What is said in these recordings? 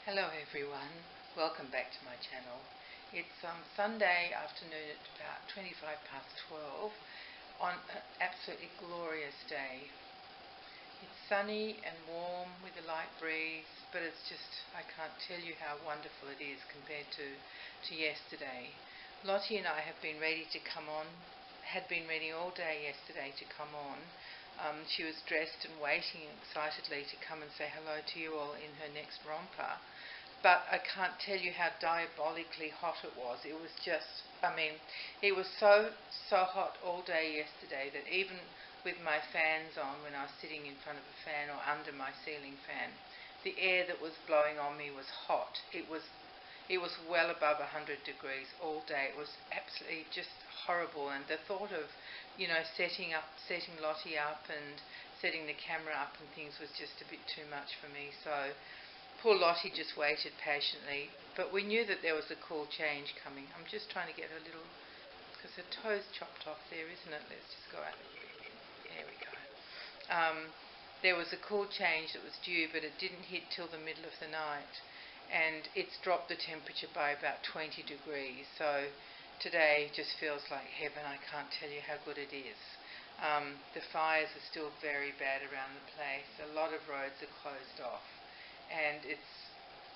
Hello everyone, welcome back to my channel. It's Sunday afternoon at about 25 past 12 on an absolutely glorious day. It's sunny and warm with a light breeze, but it's just, I can't tell you how wonderful it is compared to yesterday. Lottie and I have been ready to come on, had been ready all day yesterday to come on. She was dressed and waiting excitedly to come and say hello to you all in her next romper. But I can't tell you how diabolically hot it was. It was just, it was so hot all day yesterday that even with my fans on, when I was sitting in front of a fan or under my ceiling fan, the air that was blowing on me was hot. It was well above 100 degrees all day. It was absolutely just horrible, and the thought of, setting Lottie up and setting the camera up and things was just a bit too much for me. So poor Lottie just waited patiently, but we knew that there was a cool change coming. I'm just trying to get her little, because her toe's chopped off there, isn't it? Let's just go out. There we go. There was a cool change that was due, but it didn't hit till the middle of the night, and it's dropped the temperature by about 20 degrees. So today just feels like heaven. I can't tell you how good it is. The fires are still very bad around the place. A lot of roads are closed off. And it's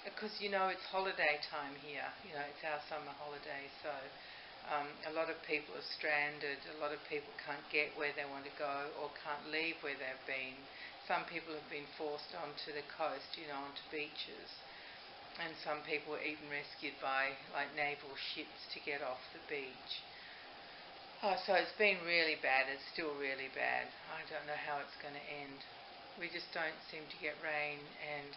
because it's holiday time here. It's our summer holiday, so a lot of people are stranded. A lot of people can't get where they want to go or can't leave where they've been. Some people have been forced onto the coast, onto beaches, and some people were even rescued by naval ships to get off the beach. So it's been really bad. It's still really bad. I don't know how it's going to end. We just don't seem to get rain, and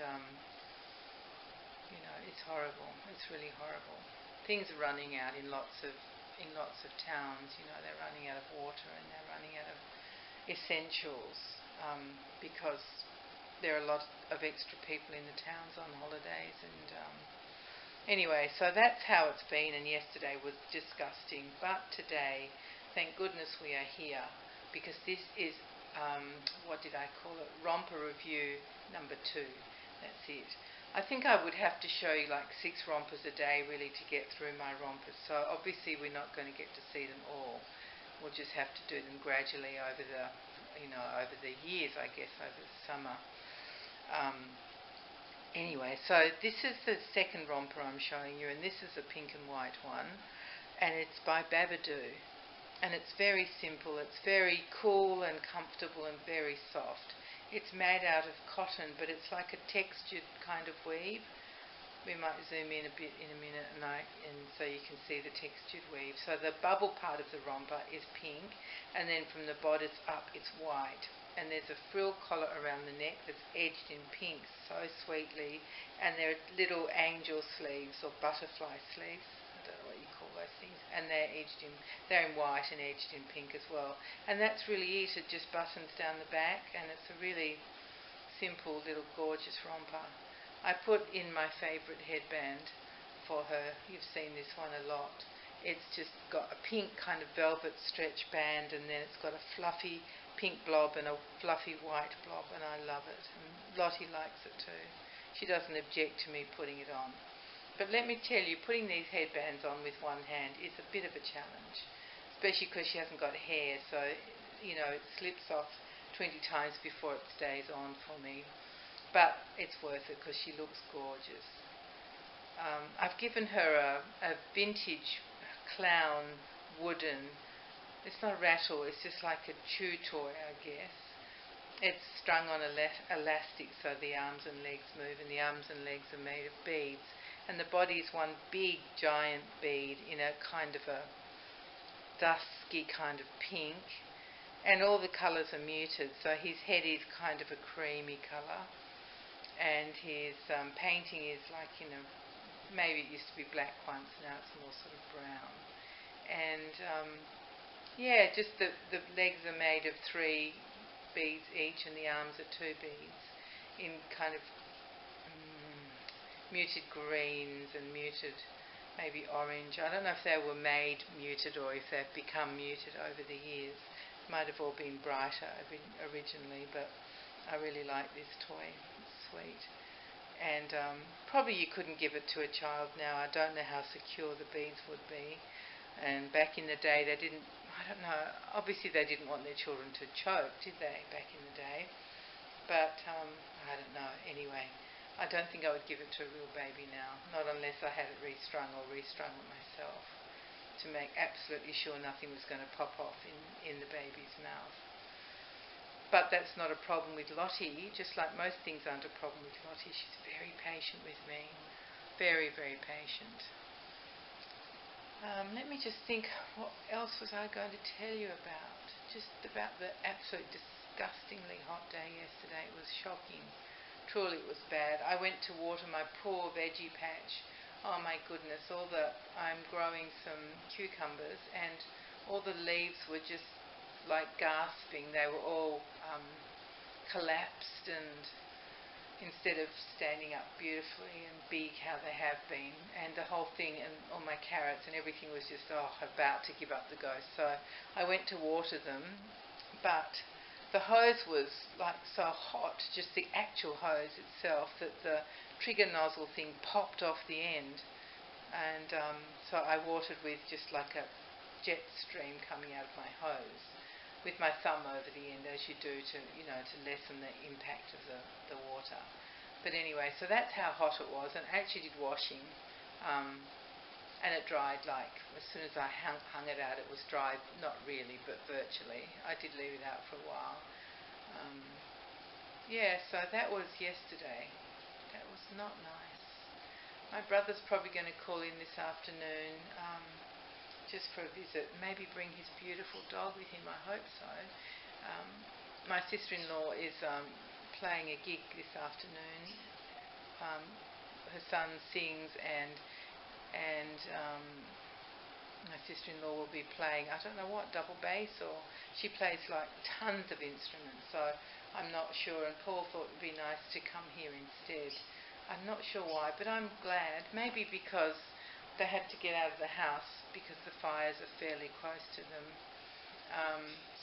it's horrible. It's really horrible. Things are running out in lots of towns. They're running out of water and they're running out of essentials because there are a lot of extra people in the towns on holidays. And anyway, so that's how it's been. And yesterday was disgusting, but today, thank goodness we are here, because this is what did I call it? Romper review number 2. That's it. I think I would have to show you 6 rompers a day really to get through my rompers. So obviously we're not going to get to see them all. We'll just have to do them gradually over the, over the years, I guess, over the summer. Anyway, so this is the second romper I'm showing you, and this is a pink and white one, and it's by Babidu. And it's very simple. It's very cool and comfortable and very soft. It's made out of cotton, but it's like a textured kind of weave. We might zoom in a bit in a minute, and so you can see the textured weave. So the bubble part of the romper is pink, and then from the bodice up it's white. And there's a frill collar around the neck that's edged in pink so sweetly, and there are little angel sleeves or butterfly sleeves. I don't know what you call those things, and they're in white and edged in pink as well. And that's really it. It just buttons down the back, and it's a really simple little gorgeous romper. I put in my favourite headband for her. You've seen this one a lot. It's just got a pink kind of velvet stretch band, and then it's got a fluffy pink blob and a fluffy white blob, and I love it. And Lottie likes it too. She doesn't object to me putting it on. But let me tell you, putting these headbands on with one hand is a bit of a challenge, especially because she hasn't got hair, so it slips off 20 times before it stays on for me. But it's worth it because she looks gorgeous. I've given her a vintage clown wooden, it's not a rattle, it's just like a chew toy, I guess. It's strung on elastic so the arms and legs move, and the arms and legs are made of beads. And the body is one big giant bead in a kind of a dusky kind of pink, and all the colours are muted. So his head is kind of a creamy colour, and his painting is maybe it used to be black once, now it's more sort of brown. And just the legs are made of 3 beads each, and the arms are 2 beads in kind of muted greens and muted maybe orange. I don't know if they were made muted or if they've become muted over the years. It might have all been brighter originally, but I really like this toy. It's sweet. And probably you couldn't give it to a child now. I don't know how secure the beads would be. And back in the day, they didn't, I don't know, obviously they didn't want their children to choke, did they, back in the day? But I don't know. Anyway, I don't think I would give it to a real baby now, not unless I had it restrung or restrung it myself to make absolutely sure nothing was going to pop off in the baby's mouth. But that's not a problem with Lottie. Just like most things aren't a problem with Lottie, she's very patient with me. Very, very patient. Let me just think, what else was I going to tell you about? Just about the absolute disgustingly hot day yesterday. It was shocking. Truly it was bad. I went to water my poor veggie patch. Oh my goodness, I'm growing some cucumbers and all the leaves were just like gasping. They were all collapsed, and instead of standing up beautifully and big how they have been, and the whole thing and all my carrots and everything was just about to give up the ghost. So I went to water them, but the hose was like so hot, just the actual hose itself, that the trigger nozzle thing popped off the end, and so I watered with just like a jet stream coming out of my hose, with my thumb over the end, as you do to lessen the impact of the water. But anyway, so that's how hot it was, and I actually did washing, and it dried like, as soon as I hung it out, it was dry, not really, but virtually. I did leave it out for a while. So that was yesterday. That was not nice. My brother's probably going to call in this afternoon, just for a visit, maybe bring his beautiful dog with him. I hope so. My sister-in-law is playing a gig this afternoon. Her son sings, and my sister-in-law will be playing, I don't know what, double bass, or she plays like tons of instruments, so I'm not sure, and Paul thought it would be nice to come here instead. I'm not sure why, but I'm glad, maybe because they had to get out of the house because the fires are fairly close to them.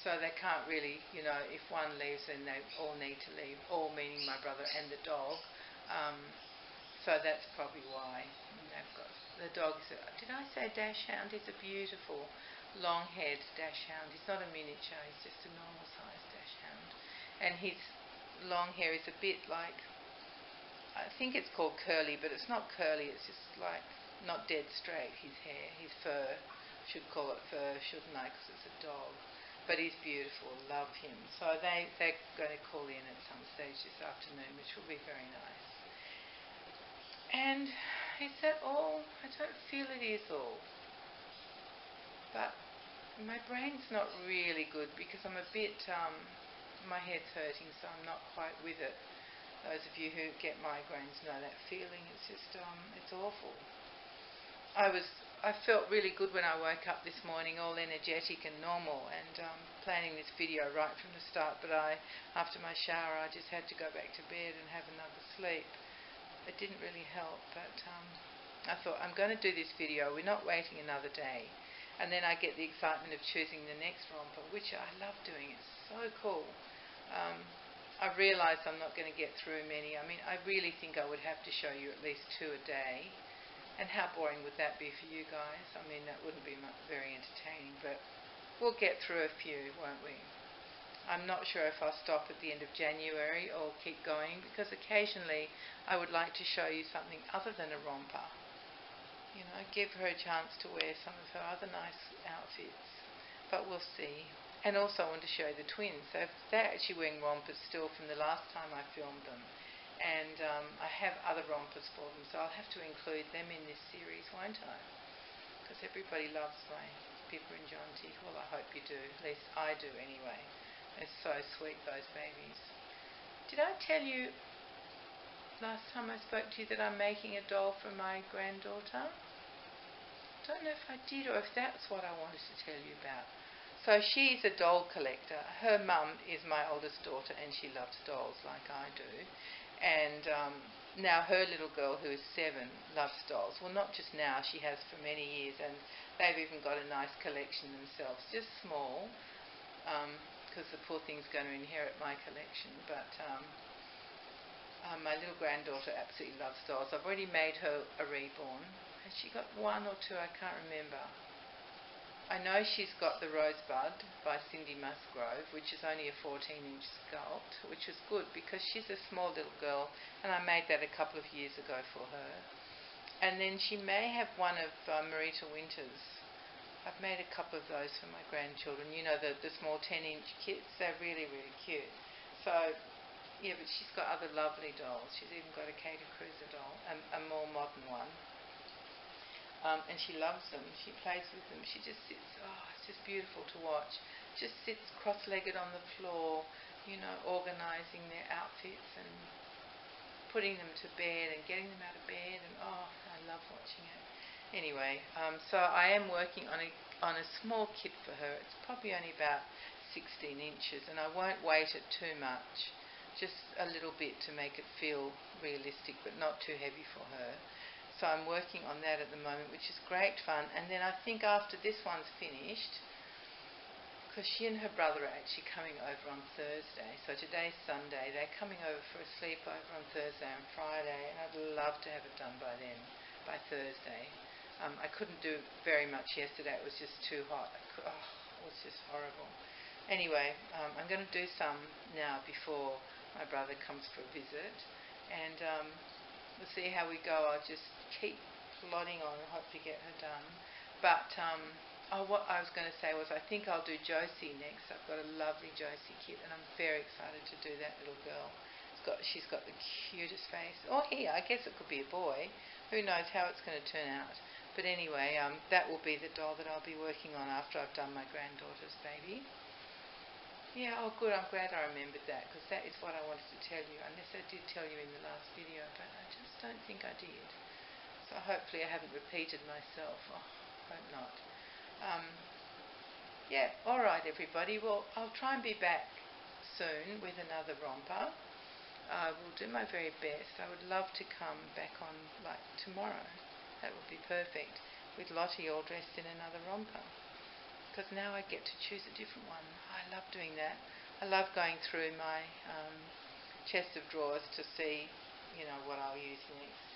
So they can't really, if one leaves, then they all need to leave, all meaning my brother and the dog. So that's probably why. They've got the dog. Did I say dachshund? He's a beautiful long-haired dachshund. He's not a miniature. He's just a normal-sized dachshund, and his long hair is a bit like, I think it's called curly, but it's not curly. It's just like not dead straight. His hair, his fur. Should call it fur, shouldn't I? Because it's a dog. But he's beautiful. Love him. So they're going to call in at some stage this afternoon, which will be very nice. And is that all? I don't feel it is all. But my brain's not really good because I'm a bit, my head's hurting, so I'm not quite with it. Those of you who get migraines know that feeling. It's just, it's awful. I felt really good when I woke up this morning, all energetic and normal, and planning this video right from the start, but after my shower, I just had to go back to bed and have another sleep. It didn't really help, but I thought, I'm going to do this video. We're not waiting another day. And then I get the excitement of choosing the next romper, which I love doing. It's so cool. I realise I'm not going to get through many. I mean, I really think I would have to show you at least 2 a day. And how boring would that be for you guys? I mean, that wouldn't be very entertaining, but we'll get through a few, won't we? I'm not sure if I'll stop at the end of January or keep going, because occasionally I would like to show you something other than a romper. Give her a chance to wear some of her other nice outfits. But we'll see. And also I want to show you the twins. So they're actually wearing rompers still from the last time I filmed them. And I have other rompers for them, so I'll have to include them in this series, won't I? Because everybody loves my Pippa and Jonty. Well, I hope you do. At least I do anyway. They're so sweet, those babies. Did I tell you last time I spoke to you that I'm making a doll for my granddaughter? I don't know if I did or if that's what I wanted to tell you about. So she's a doll collector. Her mum is my oldest daughter, and she loves dolls like I do. And now her little girl, who is 7, loves dolls. Well, not just now, she has for many years, and they've even got a nice collection themselves, just small, because the poor thing's going to inherit my collection. But My little granddaughter absolutely loves dolls. I've already made her a Reborn. Has she got one or two? I can't remember. I know she's got the Rosebud by Cindy Musgrove, which is only a 14-inch sculpt, which was good because she's a small little girl, and I made that a couple of years ago for her. And then she may have one of Marita Winter's. I've made a couple of those for my grandchildren. You know, the small 10-inch kits, they're really, really cute. So, yeah, but she's got other lovely dolls. She's even got a Katie Cruiser doll, a more modern one. And she loves them. She plays with them. She just sits, it's just beautiful to watch. Just sits cross-legged on the floor, you know, organising their outfits and putting them to bed and getting them out of bed. And, I love watching it. Anyway, so I am working on a small kit for her. It's probably only about 16 inches, and I won't weight it too much. Just a little bit to make it feel realistic, but not too heavy for her. So I'm working on that at the moment, which is great fun. And then I think after this one's finished, because she and her brother are actually coming over on Thursday. So today's Sunday. They're coming over for a sleepover on Thursday and Friday, and I'd love to have it done by then, by Thursday. I couldn't do very much yesterday. It was just too hot. It was just horrible. Anyway, I'm going to do some now before my brother comes for a visit, and we'll see how we go. I'll just keep plodding on and hope to get her done. But what I was going to say was I think I'll do Josie next. I've got a lovely Josie kit, and I'm very excited to do that little girl. She's got the cutest face. Or I guess it could be a boy. Who knows how it's going to turn out. But anyway, that will be the doll that I'll be working on after I've done my granddaughter's baby. Yeah, good. I'm glad I remembered that, because that is what I wanted to tell you, unless I did tell you in the last video, but I just don't think I did. So hopefully I haven't repeated myself. Hope not. Yeah, alright everybody. Well, I'll try and be back soon with another romper. I will do my very best. I would love to come back on like tomorrow. That would be perfect, with Lottie all dressed in another romper. Because now I get to choose a different one. I love doing that. I love going through my chest of drawers to see, you know, what I'll use next.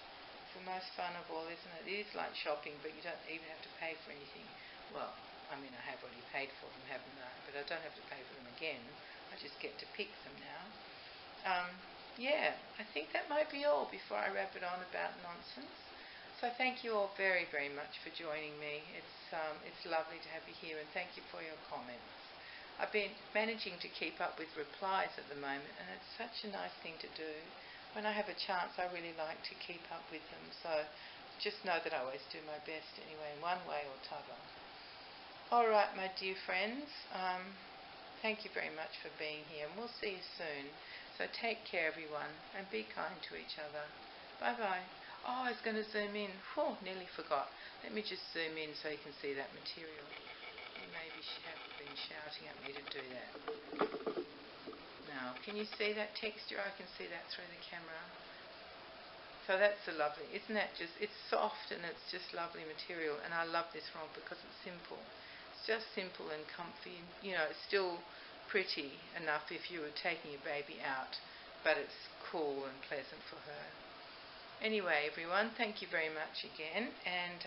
It's the most fun of all, isn't it? It is like shopping, but you don't even have to pay for anything. Well, I mean, I have already paid for them, haven't I? But I don't have to pay for them again. I just get to pick them now. Yeah, I think that might be all before I wrap it on about nonsense. So thank you all very, very much for joining me. It's lovely to have you here, and thank you for your comments. I've been managing to keep up with replies at the moment, and it's such a nice thing to do. When I have a chance, I really like to keep up with them. So just know that I always do my best anyway, in one way or t'other. All right, my dear friends. Thank you very much for being here, and we'll see you soon. So take care, everyone, and be kind to each other. Bye-bye. I was going to zoom in. Nearly forgot. Let me just zoom in so you can see that material. You maybe have been shouting at me to do that. Now, can you see that texture? I can see that through the camera. So that's a lovely, isn't that just, it's soft and it's just lovely material, and I love this romper because it's simple. It's just simple and comfy. You know, it's still pretty enough if you were taking your baby out, but it's cool and pleasant for her. Anyway, everyone, thank you very much again, and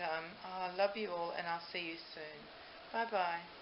I love you all, and I'll see you soon. Bye-bye.